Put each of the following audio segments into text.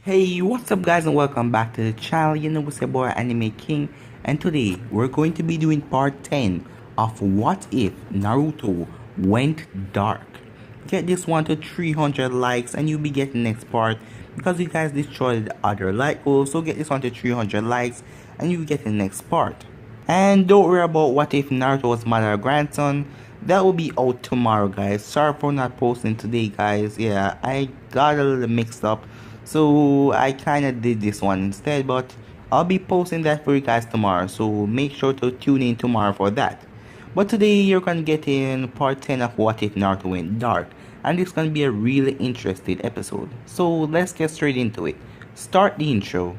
Hey, what's up guys and welcome back to the channel. You know, it's your boy Anime King, and today we're going to be doing part 10 of What If Naruto Went Dark. Get this one to 300 likes and you'll be getting next part because you guys destroyed the other like goal. So get this one to 300 likes and you'll get the next part. And don't worry about What If Naruto's mother or grandson. That will be out tomorrow, guys. Sorry for not posting today, guys. Yeah, I got a little mixed up, so I kinda did this one instead, but I'll be posting that for you guys tomorrow, so make sure to tune in tomorrow for that. But today you're gonna get in part 10 of What If Naruto Went Dark, and it's gonna be a really interesting episode. So let's get straight into it. Start the intro.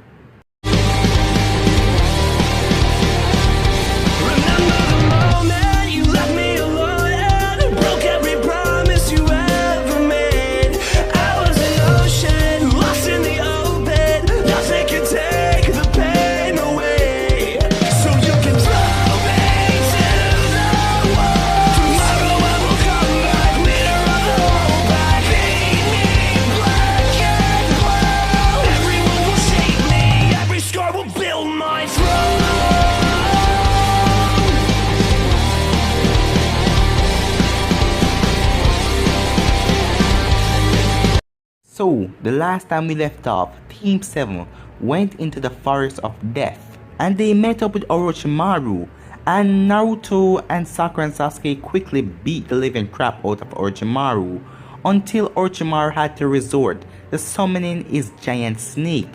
So, the last time we left off, Team 7 went into the Forest of Death and they met up with Orochimaru, and Naruto and Sakura and Sasuke quickly beat the living crap out of Orochimaru until Orochimaru had to resort to summoning his giant snake.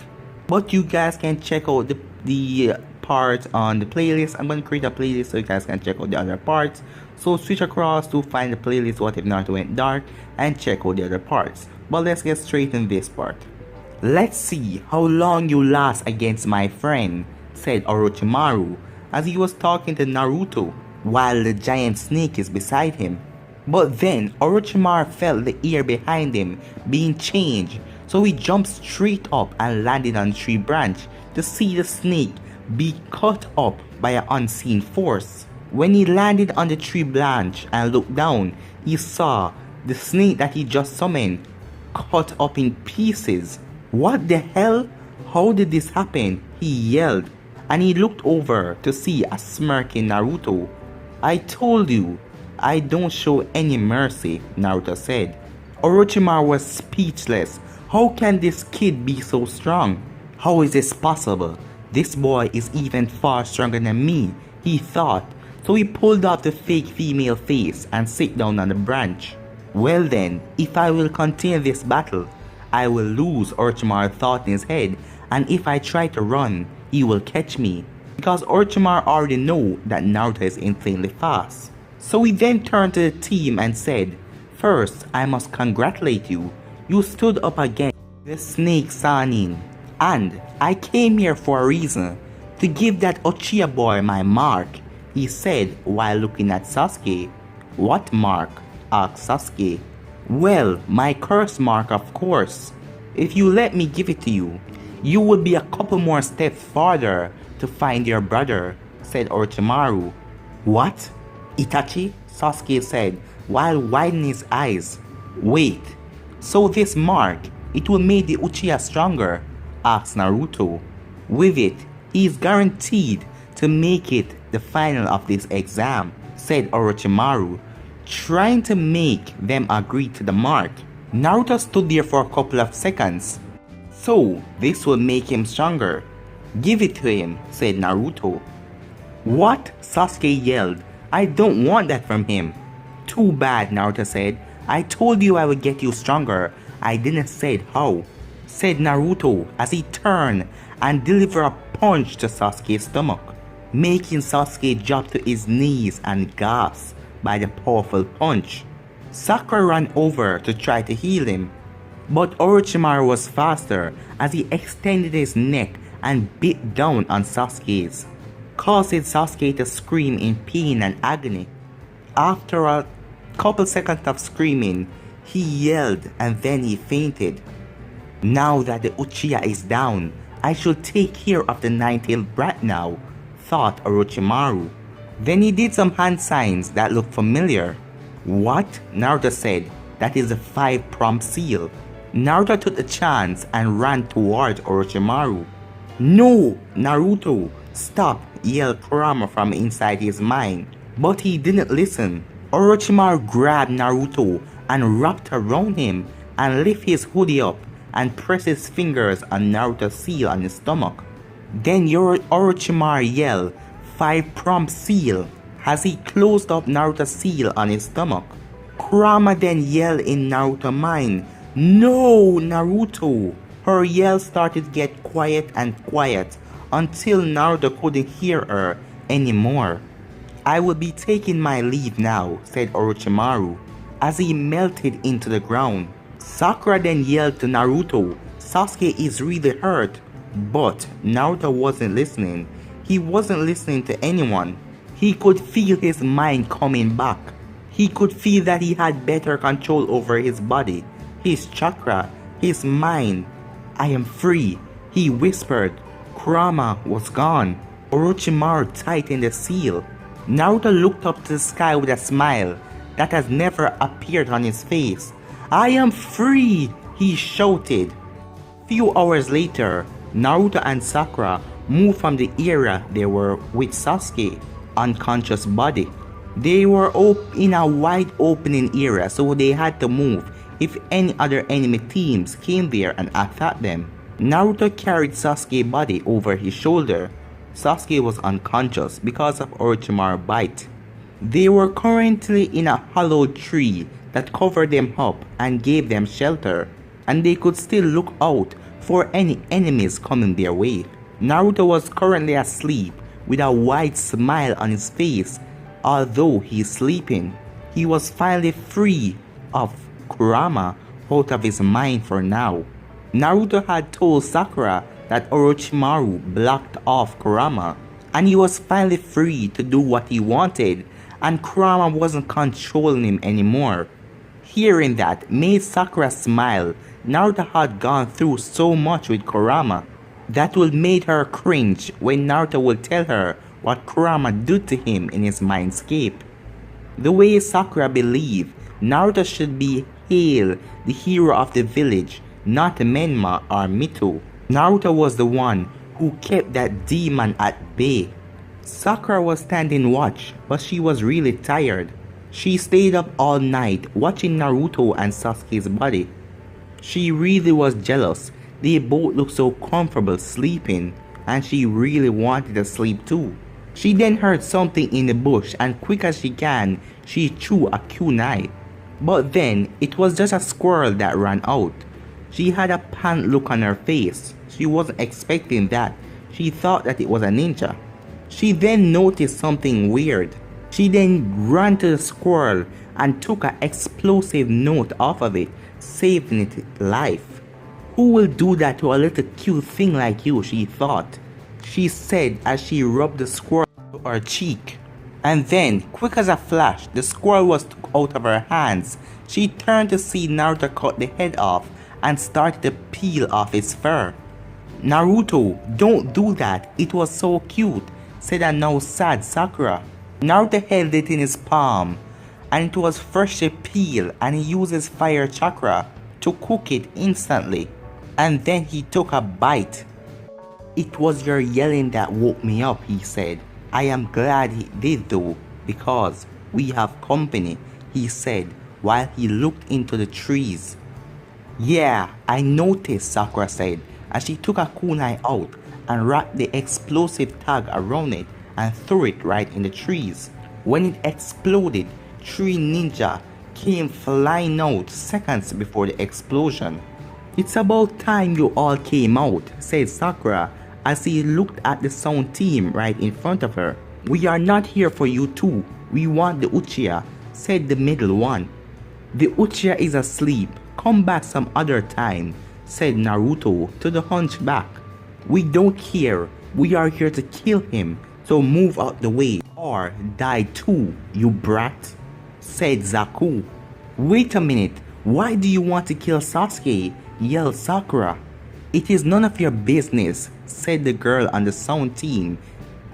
But you guys can check out the part on the playlist. I'm going to create a playlist so you guys can check out the other parts. So switch across to find the playlist What If Naruto Went Dark and check out the other parts. But let's get straight in this part. Let's see how long you last against my friend, said Orochimaru as he was talking to Naruto while the giant snake is beside him. But then Orochimaru felt the air behind him being changed, so he jumped straight up and landed on a tree branch to see the snake be cut up by an unseen force. When he landed on the tree branch and looked down, he saw the snake that he just summoned cut up in pieces. What the hell? How did this happen? He yelled, and he looked over to see a smirking Naruto. I told you, I don't show any mercy, Naruto said. Orochimaru was speechless. How can this kid be so strong? How is this possible? This boy is even far stronger than me, he thought. So he pulled off the fake female face and sat down on the branch. Well then, if I will continue this battle, I will lose, Orochimaru thought in his head, and if I try to run, he will catch me. Because Orochimaru already know that Naruto is insanely fast. So he then turned to the team and said, first, I must congratulate you. You stood up against the snake Sanin. And I came here for a reason, to give that Uchiha boy my mark, he said while looking at Sasuke. What mark? Asked Sasuke. Well, my curse mark, of course. If you let me give it to you, you will be a couple more steps farther to find your brother, said Orochimaru. What? Itachi? Sasuke said while widening his eyes. Wait, so this mark, it will make the Uchiha stronger? Asked Naruto. With it, he is guaranteed to make it the final of this exam, said Orochimaru, trying to make them agree to the mark. Naruto stood there for a couple of seconds. So, this will make him stronger. Give it to him, said Naruto. What? Sasuke yelled. I don't want that from him. Too bad, Naruto said. I told you I would get you stronger. I didn't say how, said Naruto as he turned and delivered a punch to Sasuke's stomach, making Sasuke drop to his knees and gasp by the powerful punch. Sakura ran over to try to heal him, but Orochimaru was faster as he extended his neck and bit down on Sasuke's, causing Sasuke to scream in pain and agony. After a couple seconds of screaming, he yelled and then he fainted. Now that the Uchiha is down, I should take care of the nine-tailed brat now, thought Orochimaru. Then he did some hand signs that looked familiar. What? Naruto said, that is the 5-pronged seal. Naruto took the chance and ran towards Orochimaru. "No, Naruto, stop," yelled Kurama from inside his mind. But he didn't listen. Orochimaru grabbed Naruto and wrapped around him and lifted his hoodie up and pressed his fingers on Naruto's seal on his stomach. Then Orochimaru yelled, "Five prompt seal," as he closed up Naruto's seal on his stomach. Kurama then yelled in Naruto's mind, "No, Naruto!" Her yell started to get quiet and quiet until Naruto couldn't hear her anymore. "I will be taking my leave now," said Orochimaru, as he melted into the ground. Sakura then yelled to Naruto, "Sasuke is really hurt." But Naruto wasn't listening. He wasn't listening to anyone. He could feel his mind coming back. He could feel that he had better control over his body, his chakra, his mind. "I am free," he whispered. Kurama was gone. Orochimaru tightened the seal. Naruto looked up to the sky with a smile that has never appeared on his face. "I am free," he shouted. Few hours later, Naruto and Sakura moved from the area they were with Sasuke, unconscious body. They were in a wide opening area, so they had to move if any other enemy teams came there and attacked them. Naruto carried Sasuke's body over his shoulder. Sasuke was unconscious because of Orochimaru's bite. They were currently in a hollowed tree that covered them up and gave them shelter, and they could still look out for any enemies coming their way. Naruto was currently asleep with a wide smile on his face. Although he's sleeping, he was finally free of Kurama out of his mind for now. Naruto had told Sakura that Orochimaru blocked off Kurama, and he was finally free to do what he wanted, and Kurama wasn't controlling him anymore. Hearing that made Sakura smile. Naruto had gone through so much with Kurama that would made her cringe when Naruto would tell her what Kurama did to him in his mindscape. The way Sakura believed Naruto should be hailed the hero of the village, not Menma or Mito. Naruto was the one who kept that demon at bay. Sakura was standing watch, but she was really tired. She stayed up all night watching Naruto and Sasuke's body. She really was jealous. They both looked so comfortable sleeping, and she really wanted to sleep too. She then heard something in the bush, and quick as she can, she threw a kunai. But then, it was just a squirrel that ran out. She had a panicked look on her face. She wasn't expecting that. She thought that it was a ninja. She then noticed something weird. She then ran to the squirrel and took an explosive note off of it, saving its life. "Who will do that to a little cute thing like you?" she thought. She said as she rubbed the squirrel to her cheek. And then, quick as a flash, the squirrel was took out of her hands. She turned to see Naruto cut the head off and started to peel off its fur. "Naruto, don't do that, it was so cute," said a now sad Sakura. Naruto held it in his palm, and it was freshly peeled, and he used his fire chakra to cook it instantly. And then he took a bite. "It was your yelling that woke me up," he said. "I am glad he did though, because we have company," he said while he looked into the trees. "Yeah, I noticed," Sakura said as she took a kunai out and wrapped the explosive tag around it and threw it right in the trees. When it exploded, 3 ninja came flying out seconds before the explosion. "It's about time you all came out," said Sakura as he looked at the sound team right in front of her. "We are not here for you two. We want the Uchiha," said the middle one. "The Uchiha is asleep. Come back some other time," said Naruto to the hunchback. "We don't care. We are here to kill him, so move out the way or die too, you brat," said Zaku. "Wait a minute. Why do you want to kill Sasuke?" yelled Sakura. "It is none of your business," said the girl on the sound team.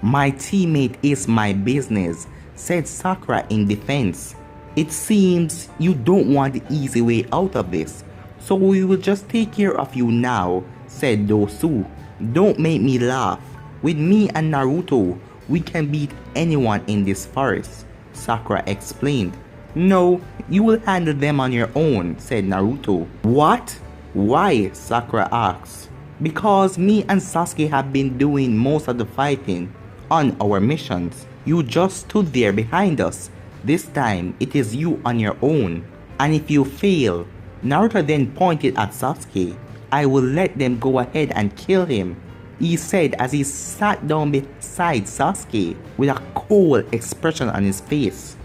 "My teammate is my business," said Sakura in defense. "It seems you don't want the easy way out of this, So we will just take care of you now, said Dosu. Don't make me laugh. With me and Naruto, we can beat anyone in this forest, Sakura explained. No, you will handle them on your own, said Naruto. What? Why? Sakura asked. Because me and Sasuke have been doing most of the fighting on our missions. You just stood there behind us. This time, it is you on your own. And if you fail, Naruto then pointed at Sasuke. I will let them go ahead and kill him, he said as he sat down beside Sasuke with a cold expression on his face.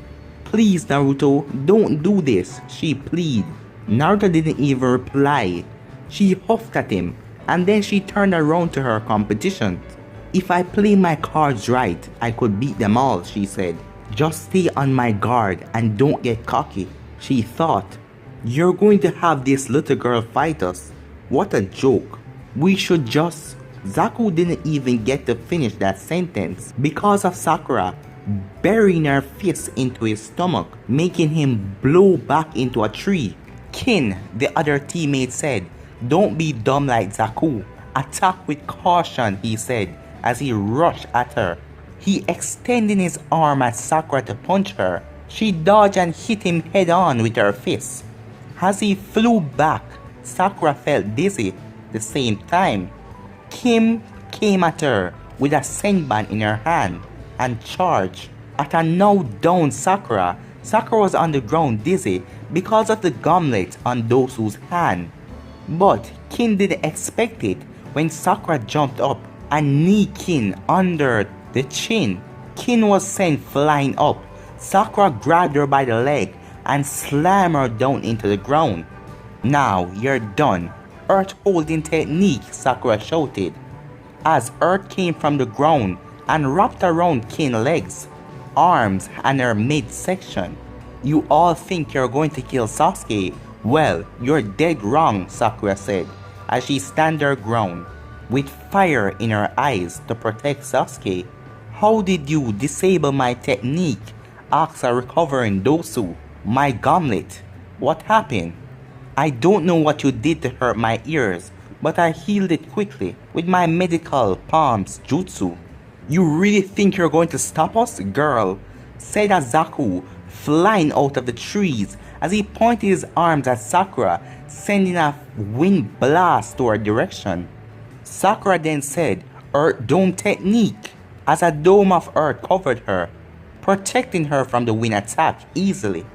Please Naruto, don't do this, she pleaded. Naruto didn't even reply. She huffed at him and then she turned around to her competition. If I play my cards right, I could beat them all, she said. Just stay on my guard and don't get cocky, she thought. You're going to have this little girl fight us. What a joke. We should just... Zaku didn't even get to finish that sentence because of Sakura burying her fist into his stomach, making him blow back into a tree. Kin, the other teammate said, don't be dumb like Zaku. Attack with caution, he said as he rushed at her. He extended his arm at Sakura to punch her. She dodged and hit him head on with her fist. As he flew back, Sakura felt dizzy at the same time. Kim came at her with a senban in her hand and charged. At a now down Sakura, Sakura was on the ground dizzy because of the gauntlet on Dosu's hand. But Kin didn't expect it when Sakura jumped up and knee Kin under the chin. Kin was sent flying up. Sakura grabbed her by the leg and slammed her down into the ground. Now you're done. Earth holding technique, Sakura shouted, as Earth came from the ground and wrapped around Kin's legs, arms and her midsection. You all think you're going to kill Sasuke? Well, you're dead wrong, Sakura said, as she stand her ground, with fire in her eyes to protect Sasuke. How did you disable my technique? Asked a recovering Dosu. My gauntlet. What happened? I don't know what you did to hurt my ears, but I healed it quickly with my medical palms jutsu. You really think you're going to stop us, girl? Said Zaku, flying out of the trees as he pointed his arms at Sakura, sending a wind blast to her direction. Sakura then said, Earth Dome technique, as a dome of earth covered her, protecting her from the wind attack easily.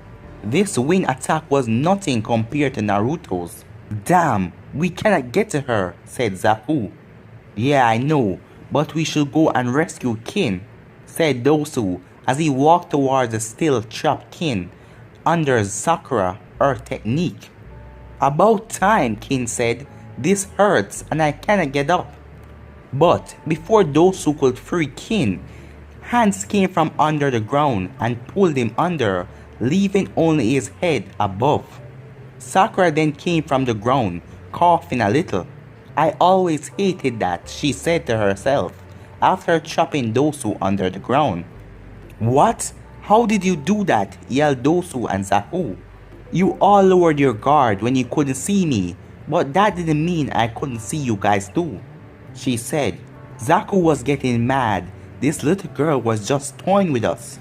This wind attack was nothing compared to Naruto's. Damn, we cannot get to her, said Zaku. Yeah, I know, but we should go and rescue Kin, said Dosu as he walked towards the still trapped Kin under Sakura Earth technique. About time, Kin said. This hurts and I cannot get up. But before Dosu could free Kin, hands came from under the ground and pulled him under, leaving only his head above. Sakura then came from the ground, coughing a little. I always hated that, she said to herself, after chopping Dosu under the ground. What? How did you do that? Yelled Dosu and Zaku. You all lowered your guard when you couldn't see me, but that didn't mean I couldn't see you guys too, she said. Zaku was getting mad. This little girl was just toying with us.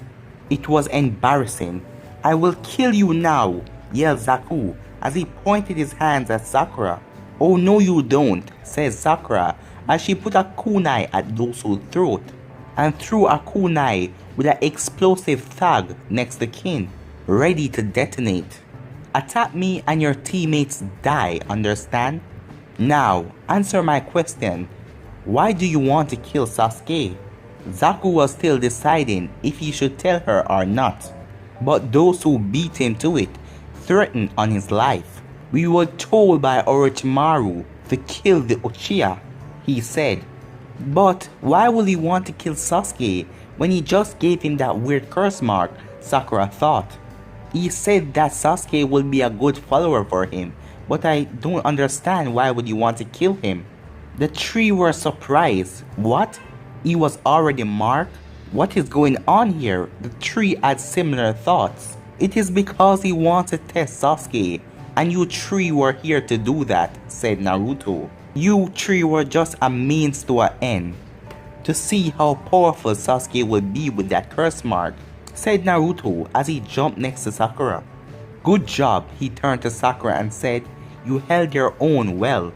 It was embarrassing. I will kill you now, yelled Zaku as he pointed his hands at Sakura. Oh no you don't, said Sakura as she put a kunai at Dosu's throat and threw a kunai with an explosive thug next to Kin, ready to detonate. Attack me and your teammates die, understand? Now, answer my question. Why do you want to kill Sasuke? Zaku was still deciding if he should tell her or not, but those who beat him to it threatened on his life. We were told by Orochimaru to kill the Uchiha, he said. But why would he want to kill Sasuke when he just gave him that weird curse mark, Sakura thought. He said that Sasuke will be a good follower for him, but I don't understand why would he want to kill him. The three were surprised. What? He was already marked? What is going on here? The three had similar thoughts. It is because he wants to test Sasuke. And you three were here to do that, said Naruto. You three were just a means to an end. To see how powerful Sasuke would be with that curse mark, said Naruto as he jumped next to Sakura. Good job, he turned to Sakura and said, you held your own well.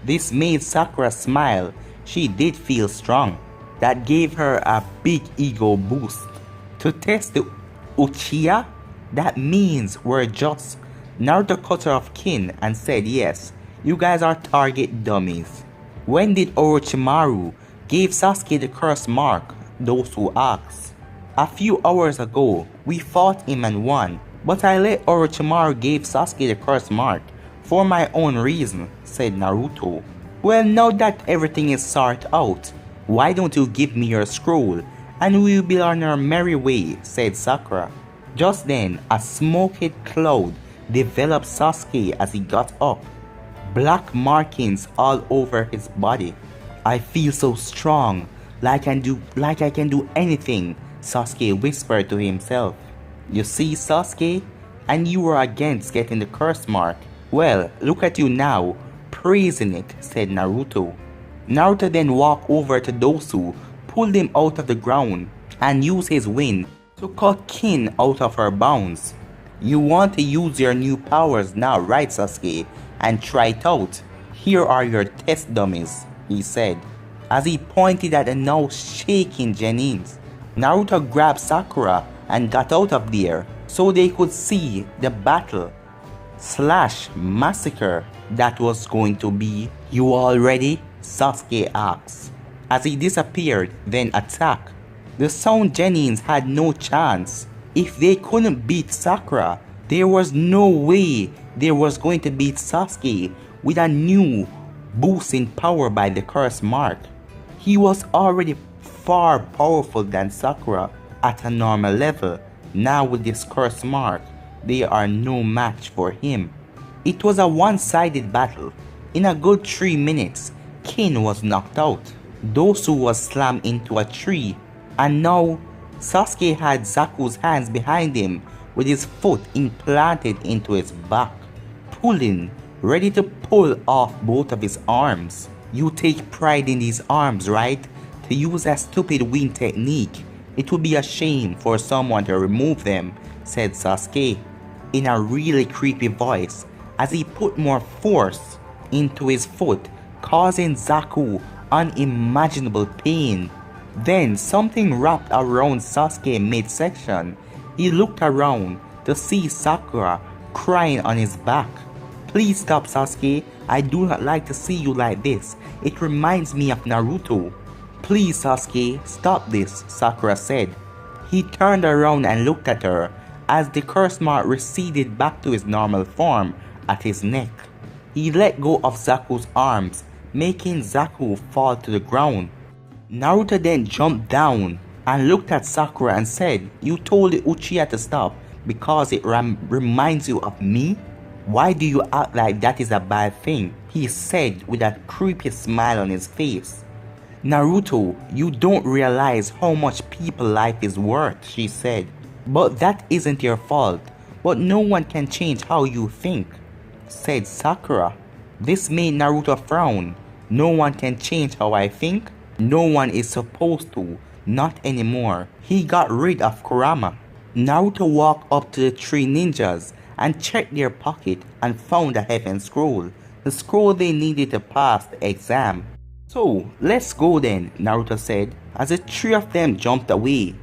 This made Sakura smile. She did feel strong. That gave her a big ego boost. To test the Uchiha? That means we're just. Naruto cut her off Kin and said yes, you guys are target dummies. When did Orochimaru give Sasuke the curse mark? Those who asked. A few hours ago, we fought him and won, but I let Orochimaru give Sasuke the curse mark for my own reason, said Naruto. Well, now that everything is sorted out, why don't you give me your scroll and we'll be on our merry way, said Sakura. Just then, a smoky cloud developed Sasuke as he got up. Black markings all over his body. I feel so strong, like I can do anything, Sasuke whispered to himself. You see, Sasuke? And you were against getting the curse mark. Well, look at you now, praising it, said Naruto. Naruto then walked over to Dosu, pulled him out of the ground, and used his wind to cut Kin out of her bounds. You want to use your new powers now, right, Sasuke? And try it out. Here are your test dummies, he said, as he pointed at the now shaking Genins. Naruto grabbed Sakura and got out of there so they could see the battle / massacre that was going to be. You all ready? Sasuke asked, as he disappeared, then attacked. The Sound Genins had no chance. If they couldn't beat Sakura, there was no way they was going to beat Sasuke with a new boost in power by the curse mark. He was already far powerful than Sakura at a normal level. Now with this curse mark, they are no match for him. It was a one-sided battle. In a good 3 minutes, Kin was knocked out. Dosu was slammed into a tree, and now Sasuke had Zaku's hands behind him with his foot implanted into his back, pulling, ready to pull off both of his arms. You take pride in these arms, right? To use a stupid wind technique, it would be a shame for someone to remove them, said Sasuke, in a really creepy voice, as he put more force into his foot, causing Zaku unimaginable pain. Then something wrapped around Sasuke midsection. He looked around to see Sakura crying on his back. Please stop, Sasuke. I do not like to see you like this. It reminds me of Naruto. Please, Sasuke, stop this, Sakura said. He turned around and looked at her as the curse mark receded back to his normal form at his neck. He let go of Zaku's arms, making Zaku fall to the ground. Naruto then jumped down and looked at Sakura and said, you told the Uchiha to stop because it reminds you of me? Why do you act like that is a bad thing? He said with a creepy smile on his face. Naruto, you don't realize how much people's life is worth, she said. But that isn't your fault. But no one can change how you think, said Sakura. This made Naruto frown. No one can change how I think? No one is supposed to. Not anymore. He got rid of Kurama. Naruto walked up to the 3 ninjas and checked their pocket and found a heaven scroll. The scroll they needed to pass the exam. So, let's go then, Naruto said, as the 3 of them jumped away.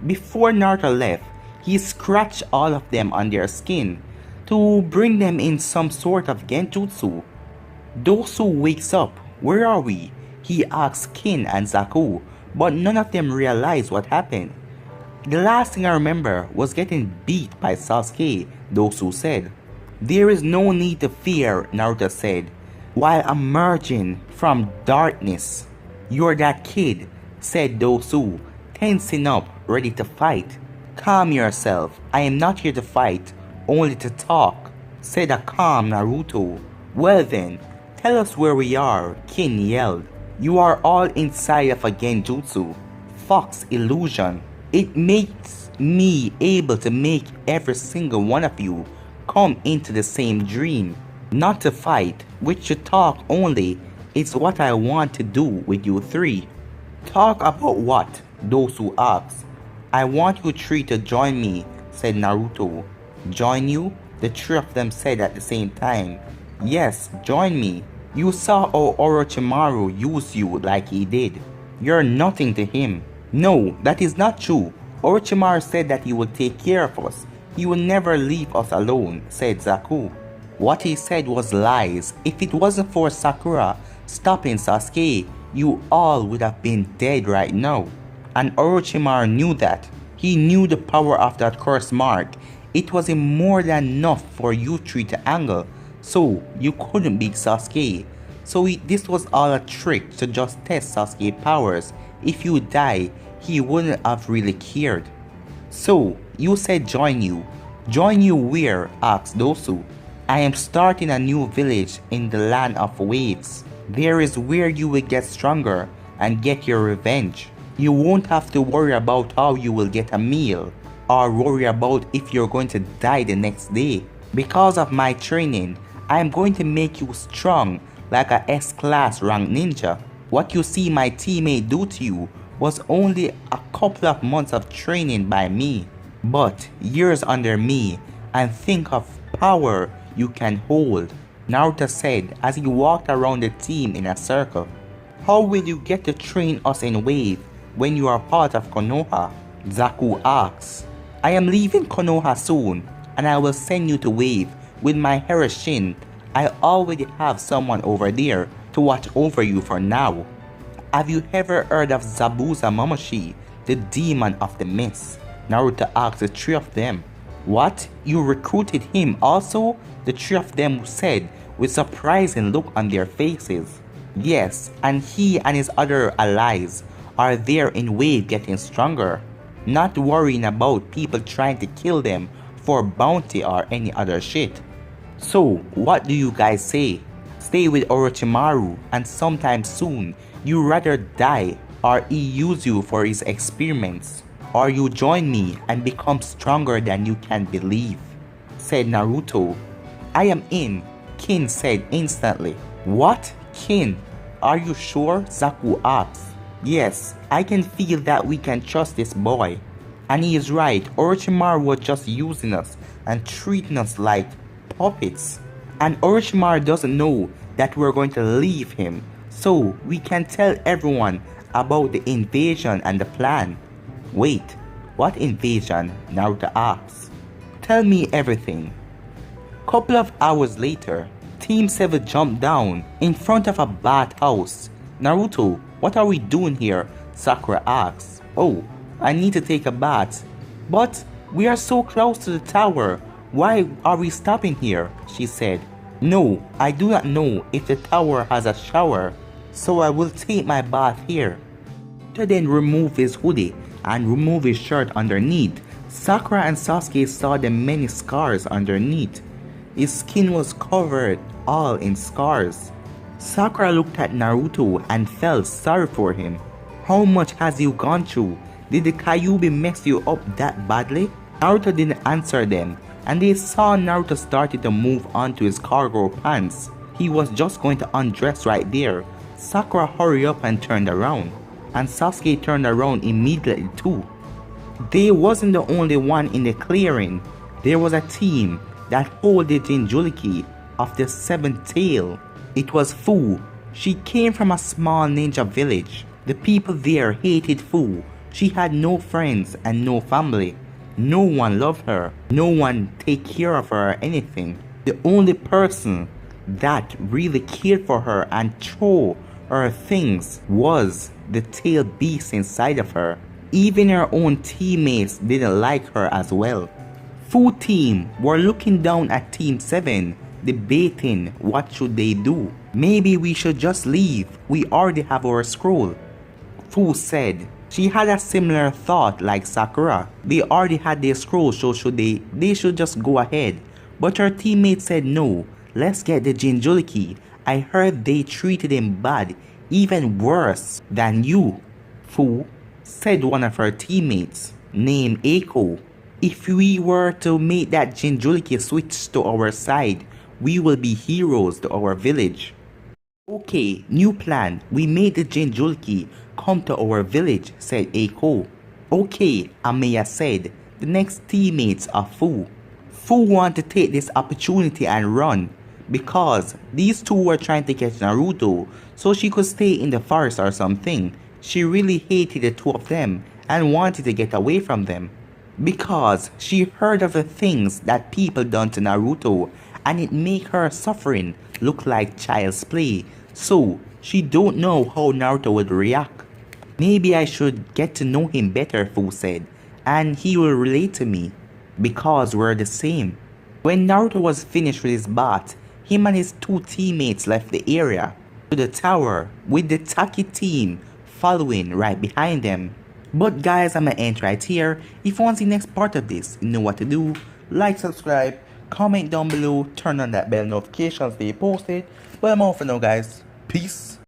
Before Naruto left, he scratched all of them on their skin to bring them in some sort of genjutsu. Dosu wakes up. Where are we? He asked Kin and Zaku, but none of them realized what happened. The last thing I remember was getting beat by Sasuke, Dosu said. There is no need to fear, Naruto said, while emerging from darkness. You're that kid, said Dosu, tensing up, ready to fight. Calm yourself. I am not here to fight, only to talk, said a calm Naruto. Well then, tell us where we are, Kin yelled. You are all inside of a genjutsu, Fox illusion. It makes me able to make every single one of you come into the same dream. Not to fight, which to talk only. It's what I want to do with you three. Talk about what? Dosu asked. I want you three to join me, said Naruto. Join you? The three of them said at the same time. Yes, join me. You saw how Orochimaru used you like he did. You're nothing to him. No, that is not true. Orochimaru said that he would take care of us. He will never leave us alone, said Zaku. What he said was lies. If it wasn't for Sakura stopping Sasuke, you all would have been dead right now. And Orochimaru knew that. He knew the power of that curse mark. It was more than enough for you three to angle, so you couldn't beat Sasuke. So this was all a trick to just test Sasuke's powers. If you die, he wouldn't have really cared. So, you said join you. Join you where? Asked Dosu. I am starting a new village in the land of waves. There is where you will get stronger and get your revenge. You won't have to worry about how you will get a meal or worry about if you're going to die the next day. Because of my training, I am going to make you strong like a S-class rank ninja. What you see my teammate do to you was only a couple of months of training by me, but years under me, and think of power you can hold, Naruto said as he walked around the team in a circle. How will you get to train us in Wave when you are part of Konoha? Zaku asks. I am leaving Konoha soon, and I will send you to Wave with my Harashin. I already have someone over there to watch over you for now. Have you ever heard of Zabuza Momoshi, the demon of the mist? Naruto asked the three of them. What? You recruited him also? The three of them said with surprising look on their faces. Yes, and he and his other allies are there in Wave getting stronger, not worrying about people trying to kill them for bounty or any other shit. So, what do you guys say? Stay with Orochimaru and sometime soon you rather die or he use you for his experiments, or you join me and become stronger than you can believe, said Naruto. I am in, Kin said instantly. What? Kin? Are you sure? Zaku asked. Yes, I can feel that we can trust this boy. And he is right, Orochimaru was just using us and treating us like puppets. And Orochimaru doesn't know that we're going to leave him, so we can tell everyone about the invasion and the plan. Wait, what invasion? Naruto asks. Tell me everything. Couple of hours later, Team 7 jumped down in front of a bathhouse. Naruto, what are we doing here? Sakura asks. Oh, I need to take a bath. But we are so close to the tower. Why are we stopping here? She said. No, I do not know if the tower has a shower, so I will take my bath here. Naruto then removed his hoodie and removed his shirt underneath. Sakura and Sasuke saw the many scars underneath. His skin was covered all in scars. Sakura looked at Naruto and felt sorry for him. How much has you gone through? Did the Kyuubi mess you up that badly? Naruto didn't answer them, and they saw Naruto started to move onto his cargo pants. He was just going to undress right there. Sakura hurried up and turned around, and Sasuke turned around immediately too. They wasn't the only one in the clearing. There was a team that held the Jinchuriki of the seventh tail. It was Fu. She came from a small ninja village. The people there hated Fu. She had no friends and no family. No one loved her. No one take care of her or anything. The only person that really cared for her and threw her things was the tail beast inside of her. Even her own teammates didn't like her as well. Fu team were looking down at Team 7, debating what should they do. Maybe we should just leave. We already have our scroll. Fu said. She had a similar thought like Sakura. They already had their scroll, so they should just go ahead. But her teammate said no, let's get the Jinchuriki. I heard they treated him bad, even worse than you. Fu, said one of her teammates, named Eiko. If we were to make that Jinchuriki switch to our side, we will be heroes to our village. Okay, new plan. We made the Jinchuriki come to our village, said Eiko. Okay, Ameya said. The next teammates are Fu. Fu wanted to take this opportunity and run because these two were trying to catch Naruto so she could stay in the forest or something. She really hated the two of them and wanted to get away from them because she heard of the things that people done to Naruto and it make her suffering look like child's play, so she don't know how Naruto would react. Maybe I should get to know him better, Fu said, and he will relate to me because we're the same. When Naruto was finished with his bath, him and his two teammates left the area to the tower with the Taki team following right behind them. But guys, I'm gonna end right here. If you want to see the next part of this, you know what to do. Like, subscribe, comment down below, turn on that bell notification so you post it. But I'm out for now guys. Peace.